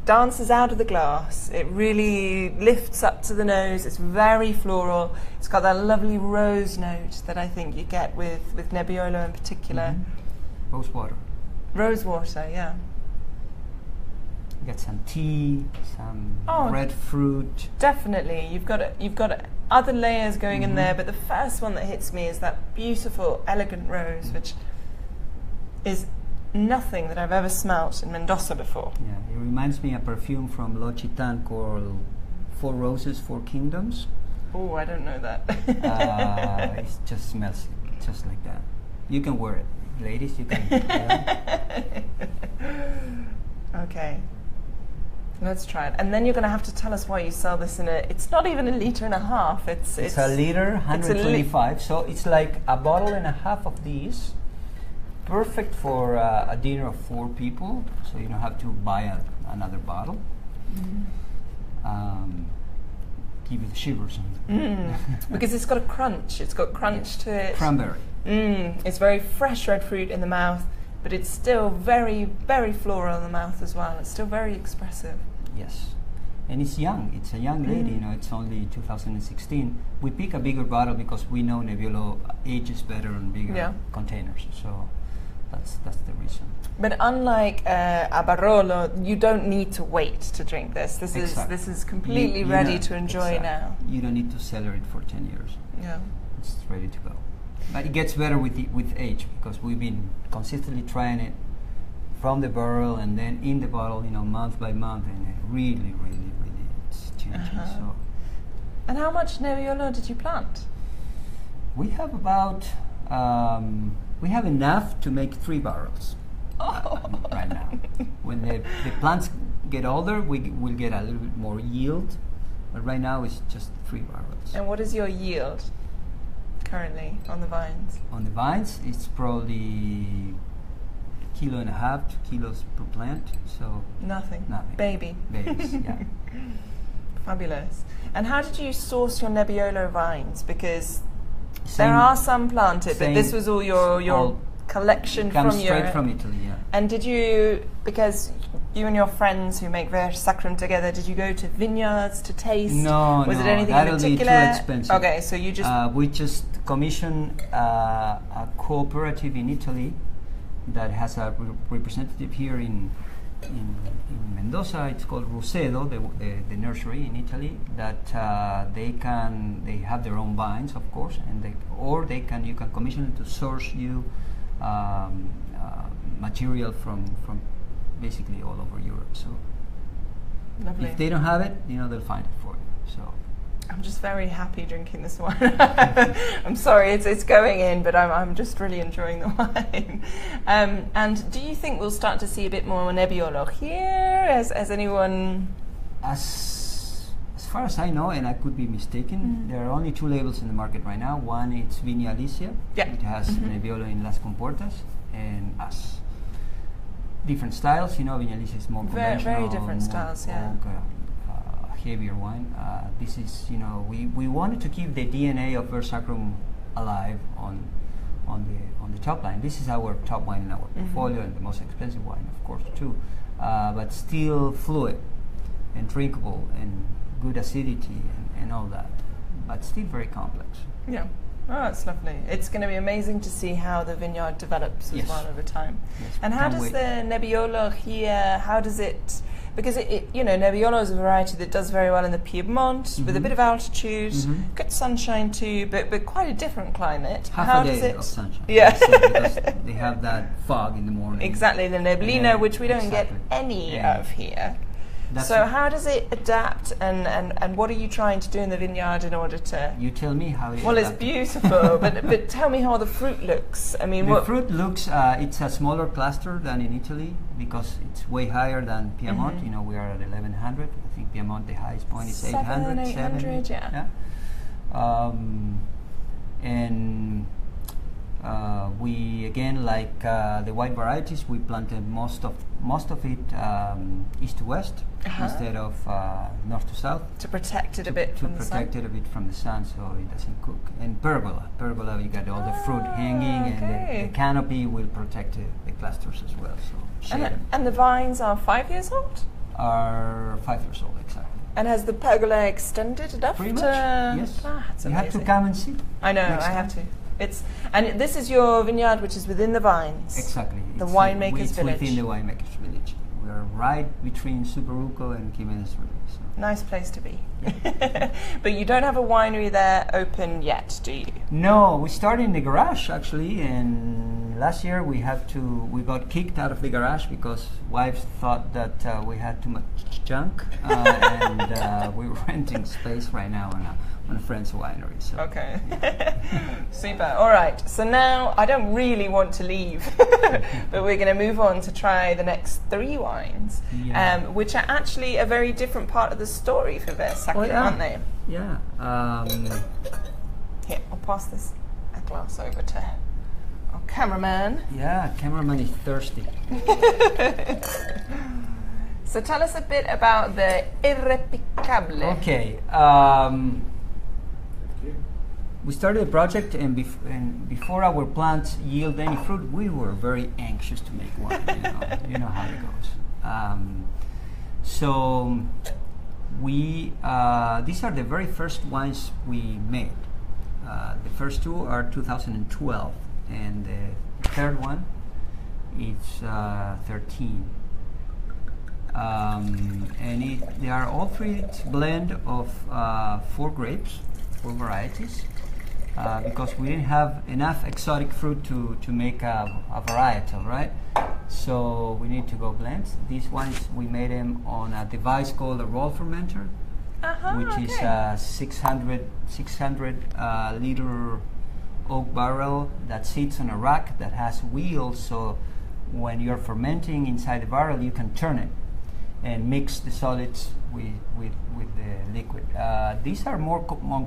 dances out of the glass. It really lifts up to the nose. It's very floral. It's got that lovely rose note that I think you get with Nebbiolo in particular. Rose water. Rose water, yeah. You get some tea, some red fruit. Definitely. You've got other layers going in there, but the first one that hits me is that beautiful, elegant rose, which is nothing that I've ever smelt in Mendoza before. Yeah, it reminds me of a perfume from L'Occitane called Four Roses, Four Kingdoms. Oh, I don't know that. It just smells just like that. You can wear it. Ladies, you can. Okay. Let's try it. And then you're going to have to tell us why you sell this it's not even 1.5 liters. It's a liter, 125. So it's like a bottle and a half of these. Perfect for a dinner of 4 people, so you don't have to buy another bottle. Give you the shivers. Because it's got a crunch. It's got crunch to it. Cranberry. It's very fresh red fruit in the mouth, but it's still very, very floral in the mouth as well. It's still very expressive. Yes. And it's young. It's a young lady. It's only 2016. We pick a bigger bottle because we know Nebbiolo ages better in bigger containers. So that's the reason. But unlike a Barolo, you don't need to wait to drink this. This is completely ready to enjoy now. You don't need to cellar it for 10 years. Yeah, it's ready to go. But it gets better with age, because we've been consistently trying it from the barrel and then in the bottle, month by month, and it really it's changing. So. And how much Nebbiolo did you plant? We have about. We have enough to make 3 barrels right now. When the plants get older, we'll get a little bit more yield. But right now, it's just 3 barrels. And what is your yield currently on the vines? On the vines, it's probably 1.5 kilos, 2 kilos per plant. So nothing. Babies, yeah. Fabulous. And how did you source your Nebbiolo vines? Because there are some planted, but this was all your collection from Europe. Straight from Italy, yeah. And did you, because you and your friends who make Sacrum together, did you go to vineyards to taste? No, was it anything in particular? That'll be too expensive. Okay, so you just... we just commissioned a cooperative in Italy that has a representative here in Mendoza. It's called Rosedo, the nursery in Italy. That they have their own vines, of course, and you can commission them to source you material from basically all over Europe. So lovely. If they don't have it, they'll find it for you. So I'm just very happy drinking this wine. I'm sorry, it's going in, but I'm just really enjoying the wine. And do you think we'll start to see a bit more Nebbiolo here? As anyone? As far as I know, and I could be mistaken, there are only 2 labels in the market right now. One is Viña Alicia, it has Nebbiolo in Las Comportas, and us. Different styles, Viña Alicia is more conventional. Very different styles, yeah. Heavier wine. This is, we wanted to keep the DNA of Sacrum alive on the top line. This is our top wine in our portfolio, and the most expensive wine, of course, too. But still fluid and drinkable and good acidity and all that. But still very complex. Yeah. Oh, that's lovely. It's going to be amazing to see how the vineyard develops as well over time. Yes, and how does the Nebbiolo here, how does it... Because Nebbiolo is a variety that does very well in the Piedmont, with a bit of altitude, good sunshine too, but quite a different climate. Half a day of sunshine. Yeah. Because they have that fog in the morning. Exactly, the neblina, which we don't get any of here. So how does it adapt, and what are you trying to do in the vineyard in order to... You tell me how it Well, it's beautiful, but tell me how the fruit looks. I mean, the fruit looks, it's a smaller cluster than in Italy because it's way higher than Piedmont. You know, we are at 1100. I think Piedmont, the highest point is 800. 800, yeah. And we again, like the white varieties, we planted most of it east to west instead of north to south to protect it a bit from the sun. To protect it a bit from the sun, so it doesn't cook. And pergola, you got all the fruit hanging, and the canopy will protect the clusters as well. So and the vines are 5 years old. Are 5 years old, exactly. And has the pergola extended enough? Pretty much, yes. It's you have to come and see. I know, I have to. And this is your vineyard, which is within the vines. Exactly. The winemaker's village. Within the winemaker's village. We are right between Superuco and Jimenez River. So. Nice place to be. Yeah. But you don't have a winery there open yet, do you? No, we started in the garage actually, and last year we got kicked out of the garage because wives thought that we had too much junk, and we're renting space right now on a friend's winery. So. Okay. Super. All right. So now I don't really want to leave, but we're going to move on to try the next 3 wines, which are actually a very different part of the story for Sacrum, aren't they? Yeah. Here, I'll pass this glass over to our cameraman. Yeah, cameraman is thirsty. So tell us a bit about the Irreplicable. Okay. We started the project, and before our plants yield any fruit, we were very anxious to make wine. You know how it goes. So these are the very first wines we made. The first 2 are 2012, and the third one is 13. And they are all 3 blend of 4 grapes, 4 varieties. Because we didn't have enough exotic fruit to make a varietal, right? So we need to go blends. These ones, we made them on a device called a roll fermenter, which is a 600 liter oak barrel that sits on a rack that has wheels, so when you're fermenting inside the barrel, you can turn it and mix the solids with the liquid. These are more on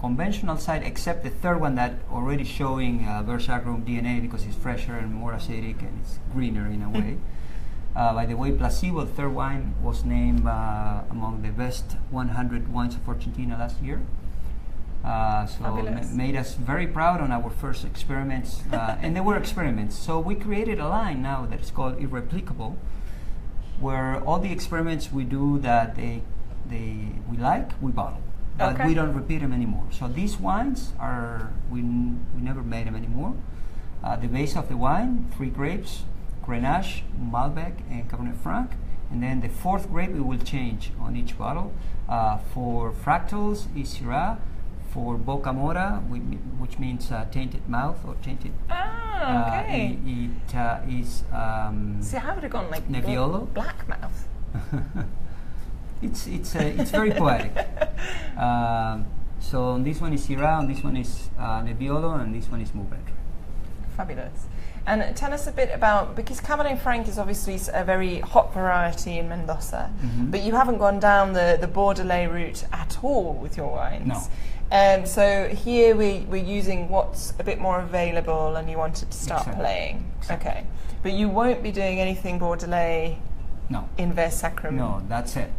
conventional side, except the third one that already showing Sacrum DNA because it's fresher and more acidic and it's greener in a way. By the way, Placebo, the third wine, was named among the best 100 wines of Argentina last year. So made us very proud on our first experiments, and they were experiments. So we created a line now that is called Irreplicable, where all the experiments we do that we like, we bottle, but we don't repeat them anymore. So these wines are we never made them anymore. The base of the wine, 3 grapes, Grenache, Malbec, and Cabernet Franc, and then the 4th grape we will change on each bottle. For Fractals is Syrah. For Boca Mora, which means tainted mouth or tainted. It is. See, I would have gone like Nebbiolo. Black mouth. It's very poetic. So on this one is Syrah, on this one is Nebbiolo, and this one is Malbec. Fabulous. And tell us a bit about, because Cabernet Franc is obviously a very hot variety in Mendoza, but you haven't gone down the Bordelais route at all with your wines. No. So here we're using what's a bit more available, and you wanted to start playing. Exactly. Okay. But you won't be doing anything Bordelais in Sacrum. No, that's it.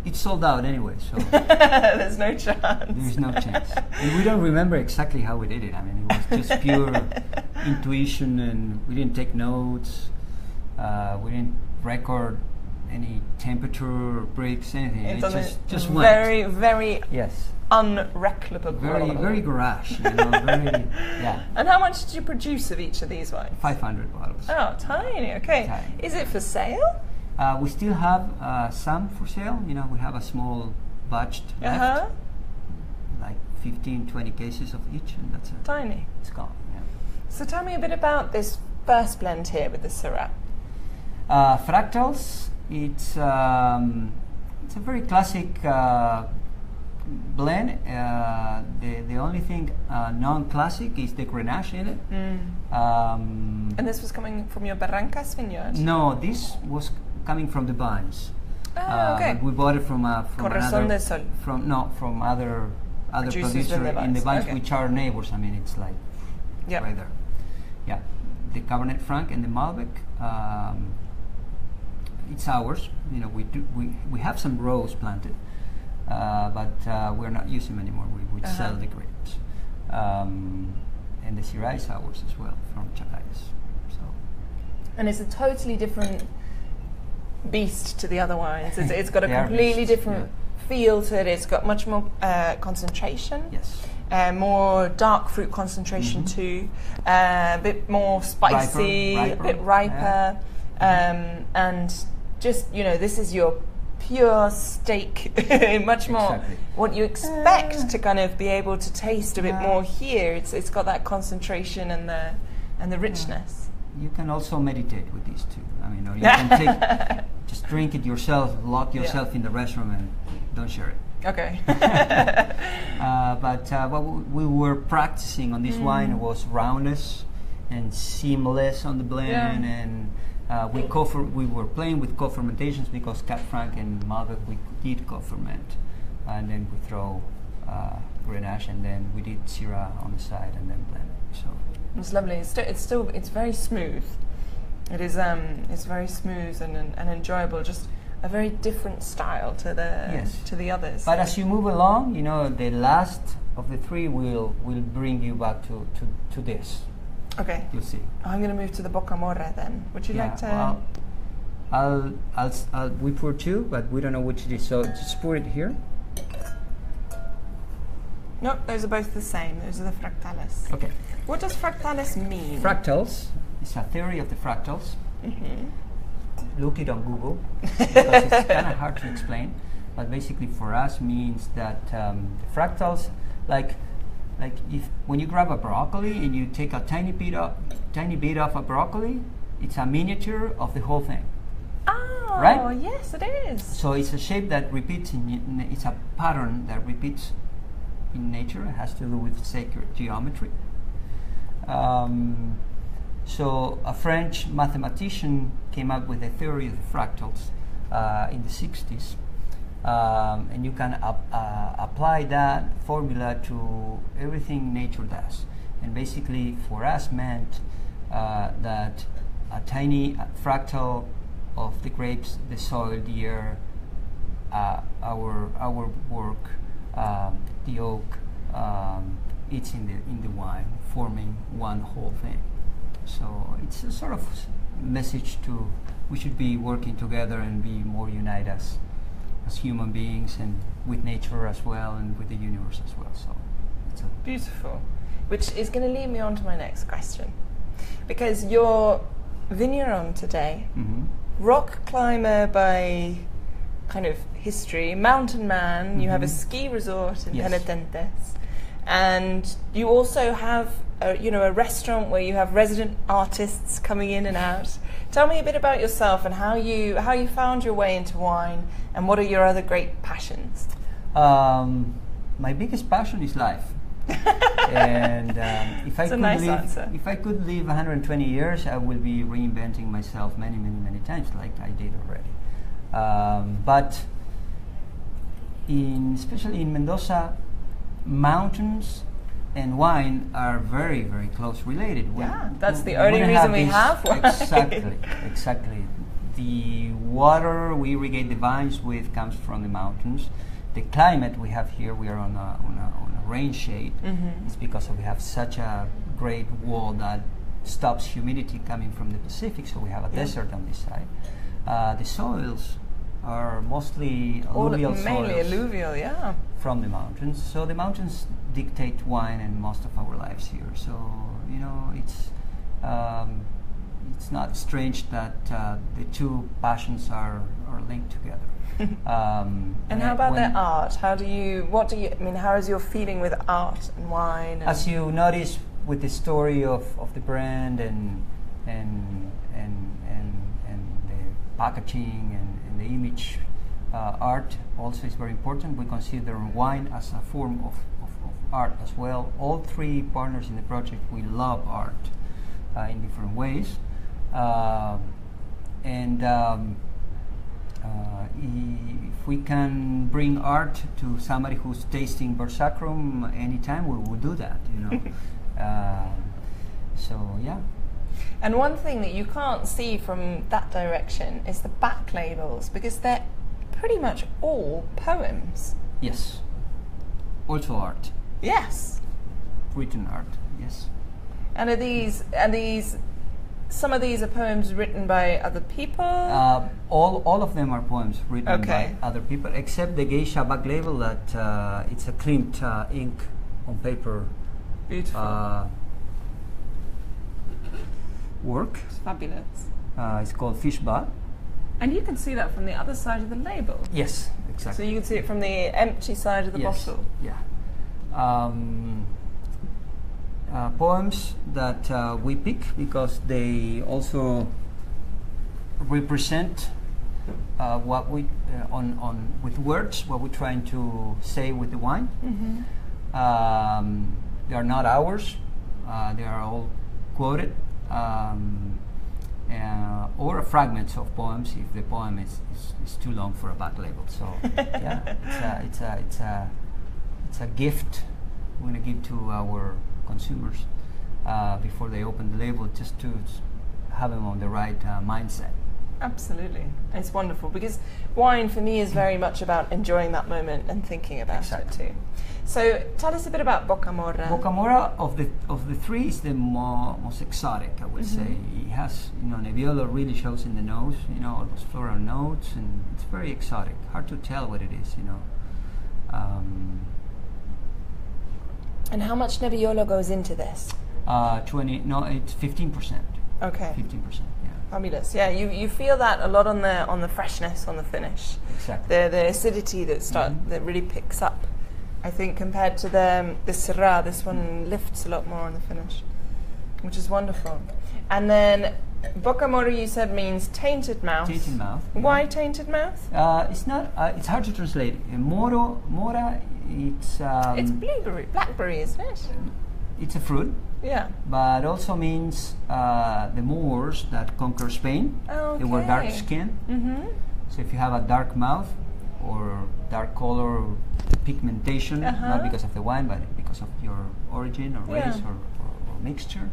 It's sold out anyway, so there's no chance. There's no chance. And we don't remember exactly how we did it. I mean, it was just pure intuition, and we didn't take notes. We didn't record any temperature breaks, anything. It just went. Very, very yes. Unreplicable. Very, very garage. Very, yeah. And how much did you produce of each of these wines? 500 bottles. Oh, tiny. Okay. Tiny. Is it for sale? We still have some for sale. We have a small batch left, like 15, 20 cases of each, and that's it. Tiny. It's gone. Yeah. So tell me a bit about this first blend here with the Syrah. Fractals It's a very classic blend. The only thing non-classic is the Grenache in it. And this was coming from your Barrancas vineyard? No, this was coming from the vines. Okay. We bought it from Corazón del Sol. From other producers in the vines, okay. which are neighbors. I mean, it's like right there. Yeah, the Cabernet Franc and the Malbec. It's ours. You know, we have some rows planted, but we're not using them anymore. We sell the grapes, and the Syrah is ours as well from Chacayes. So, and it's a totally different beast to the other wines. It's got a completely different feel to it. It's got much more concentration. Yes. More dark fruit concentration too. A bit more spicy, riper. A bit riper, and just this is your pure steak. Much more what you expect to kind of be able to taste a bit more here. It's got that concentration and the richness. You can also meditate with these two. I mean, or you can just drink it yourself, lock yourself in the restroom, and don't share it. Okay. But what we were practicing on this wine was roundness and seamless on the blend, and we were playing with co-fermentations because Cab Franc and Malbec we did co-ferment, and then we throw Grenache, and then we did Syrah on the side, and then blend it. So it's lovely. It's very smooth. It is. It's very smooth and enjoyable. Just a very different style to the others. But as you move along, the last of the three will bring you back to this. Okay. You'll see. I'm going to move to the Bocamorre then. Would you like to? Well, we pour two, but we don't know which it is. So just pour it here. Nope, those are both the same. Those are the fractales. Okay. What does fractales mean? Fractals. It's a theory of the fractals. Look it on Google because it's kind of hard to explain. But basically, for us, means that the fractals, like if when you grab a broccoli and you take a tiny bit off a broccoli, it's a miniature of the whole thing. Oh, right? Yes, it is. So it's a shape that repeats. It's a pattern that repeats in nature. It has to do with sacred geometry. So a French mathematician came up with a theory of fractals in the 60s, and you can apply that formula to everything nature does. And basically, for us, meant that a tiny fractal of the grapes, the soil, the air, our work, the oak, it's in the wine, forming one whole thing. So it's a sort of message to we should be working together and be more united as human beings and with nature as well and with the universe as well. So it's beautiful, which is going to lead me on to my next question, because you're vigneron today, rock climber by kind of history, mountain man. You have a ski resort in Penitentes, and you also have a restaurant where you have resident artists coming in and out. Tell me a bit about yourself and how you found your way into wine, and what are your other great passions? My biggest passion is life. And if I could live 120 years, I will be reinventing myself many times, like I did already. But especially in Mendoza, mountains and wine are very, very close related. That's the only reason we have wine. Exactly. The water we irrigate the vines with comes from the mountains. The climate we have here, we are on a rain shade. It's because we have such a great wall that stops humidity coming from the Pacific, so we have a desert on this side. The soils are mostly alluvial soils. Mainly alluvial, from the mountains. So the mountains dictate wine and most of our lives here. So it's not strange that the two passions are linked together. And how about their art? How is your feeling with art and wine? As you notice with the story of the brand and the packaging image art also is very important. We consider wine as a form of art as well. All three partners in the project, we love art in different ways. If we can bring art to somebody who's tasting Sacrum anytime, we will do that, you know. So yeah. And one thing that you can't see from that direction is the back labels, because they're pretty much all poems. Yes. Also art. Yes. Written art. Yes. And are these some of these are poems written by other people? All of them are poems written by other people, except the geisha back label that it's a Klimt ink on paper. Beautiful. Work. It's fabulous. It's called Fish Bath. And you can see that from the other side of the label. Yes, exactly. So you can see it from the empty side of the bottle. Yeah. Poems that we pick because they also represent what we with words, what we're trying to say with the wine. Mm-hmm. They are not ours. They are all quoted. Or fragments of poems if the poem is too long for a back label. So yeah, it's a gift we're going to give to our consumers before they open the label, just to have them on the right mindset. Absolutely. It's wonderful because wine for me is very much about enjoying that moment and thinking about it too. So tell us a bit about Bocamora. Bocamora of the three is the most exotic, I would say. It has, Nebbiolo really shows in the nose, all those floral notes, and it's very exotic. Hard to tell what it is, And how much Nebbiolo goes into this? It's 15%. Okay. 15%, yeah. Fabulous. Yeah, you feel that a lot on the freshness, on the finish. Exactly. The acidity that really picks up. I think compared to the Syrah, this one lifts a lot more on the finish, which is wonderful. And then Bocamora, you said, means tainted mouth. Tainted mouth. Yeah. Why tainted mouth? It's not. It's hard to translate. Mora. It's blackberry, isn't it? It's a fruit. Yeah. But also means the Moors that conquer Spain. Okay. They were dark skinned. Mm-hmm. So if you have a dark mouth or dark color pigmentation, not because of the wine, but because of your origin or race or mixture,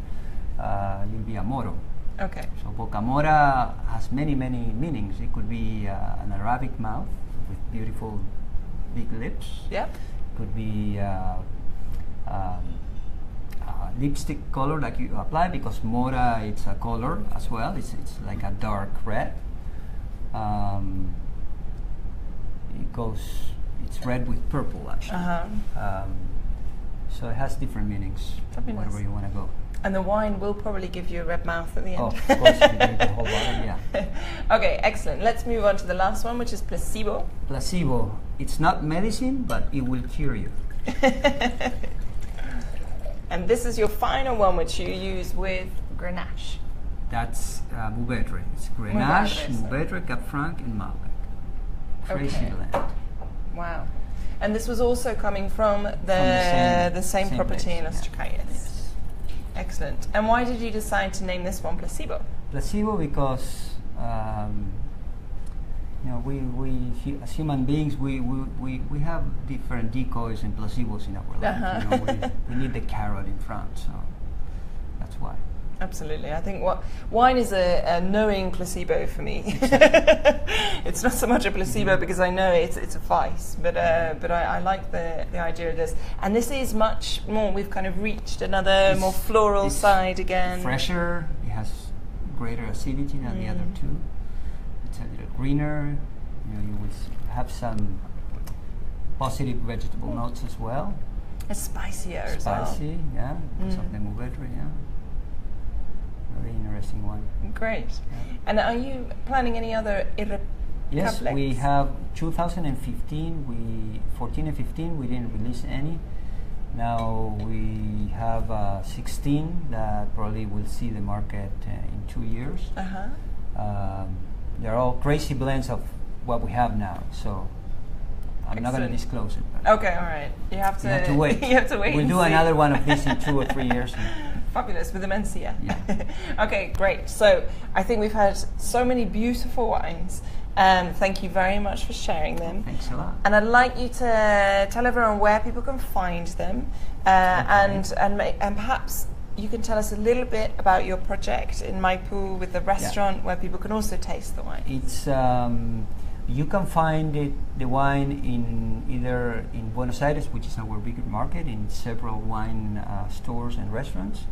you'll be a Moro. Okay. So Bocamora has many, many meanings. It could be an Arabic mouth with beautiful big lips. Yep. It could be lipstick color like you apply, because Mora it's a color as well. It's like a dark red. It's red with purple actually. So it has different meanings. Wherever you want to go. And the wine will probably give you a red mouth at the end. Oh, of course, if you drink the whole bottle, yeah. Okay, excellent. Let's move on to the last one, which is placebo. Placebo. It's not medicine, but it will cure you. And this is your final one, which you use with Grenache. That's Mourvedre. It's Grenache, Mourvedre, Cap Franc, and Malbec. Crazy blend. Wow. And this was also coming from the same property in Ostracaires. Yes. Excellent. And why did you decide to name this one Placebo? Placebo because we as human beings we have different decoys and placebos in our life. We need the carrot in front, so that's why. Absolutely. I think wine is a knowing placebo for me. It's not so much a placebo because I know it's a vice, but I like the idea of this. And this is much more, we've kind of reached another more floral side again. Fresher, it has greater acidity than the other two. It's a little greener, you will have some positive vegetable notes as well. It's spicier as well. Spicy, yeah, because of the Mourvedre, yeah. Very interesting one. Great. Yeah. And are you planning any other Yes, we have 2015, 14 and 15, we didn't release any. Now we have 16 that probably will see the market in 2 years. They're all crazy blends of what we have now. So I'm not going to disclose it. Okay, all right. You have to wait. You have to wait. We'll do another one of these in 2 or 3 years. Fabulous, with the Mencia. Yeah. Okay, great. So I think we've had so many beautiful wines. Thank you very much for sharing them. Thanks a lot. And I'd like you to tell everyone where people can find them, and perhaps you can tell us a little bit about your project in Maipú with the restaurant where people can also taste the wine. It's you can find the wine either in Buenos Aires, which is our bigger market, in several wine stores and restaurants.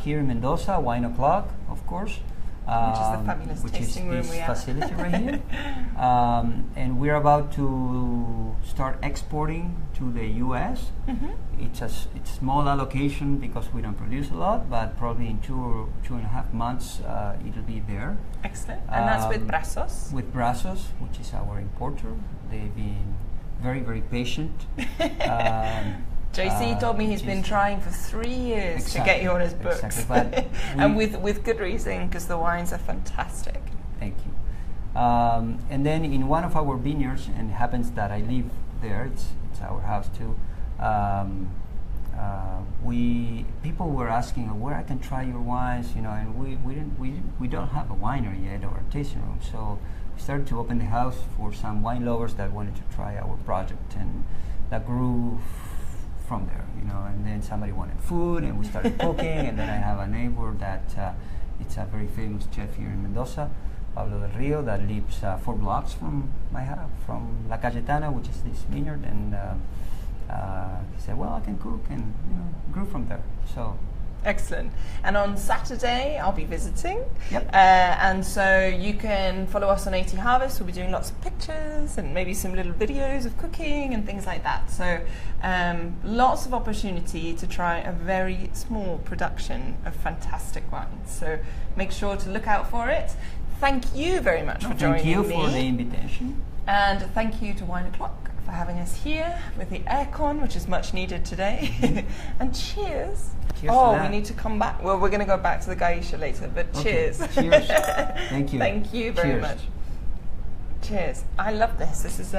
Here in Mendoza, Wine O'Clock, of course. Which is the fabulous tasting room we have. Facility right here. And we're about to start exporting to the U.S. Mm-hmm. It's a small allocation because we don't produce a lot, but probably in 2.5 months it'll be there. Excellent. And that's with Brazos? With Brazos, which is our importer. They've been very, very patient. JC told me he's been trying for 3 years to get you on his books. Exactly. And with good reason, because the wines are fantastic. Thank you. And then in one of our vineyards, and it happens that I live there, it's our house too, people were asking where I can try your wines, and we don't have a winery yet or a tasting room, so we started to open the house for some wine lovers that wanted to try our project, and that grew from there, and then somebody wanted food, and we started cooking, and then I have a neighbor that it's a very famous chef here in Mendoza, Pablo del Rio, that lives 4 blocks from my house, from La Cayetana, which is this vineyard, and he said, well, I can cook, and grew from there. So. Excellent. And on Saturday, I'll be visiting. Yep. And so you can follow us on AT Harvest. We'll be doing lots of pictures and maybe some little videos of cooking and things like that. So lots of opportunity to try a very small production of fantastic wines. So make sure to look out for it. Thank you very much for joining me. Thank you for the invitation. And thank you to Wine O'Clock for having us here with the aircon, which is much needed today. And cheers. Cheers to that. We need to come back. Well, we're going to go back to the Gaisha later, but cheers. Cheers. Thank you. Thank you very much. Cheers. I love this. This is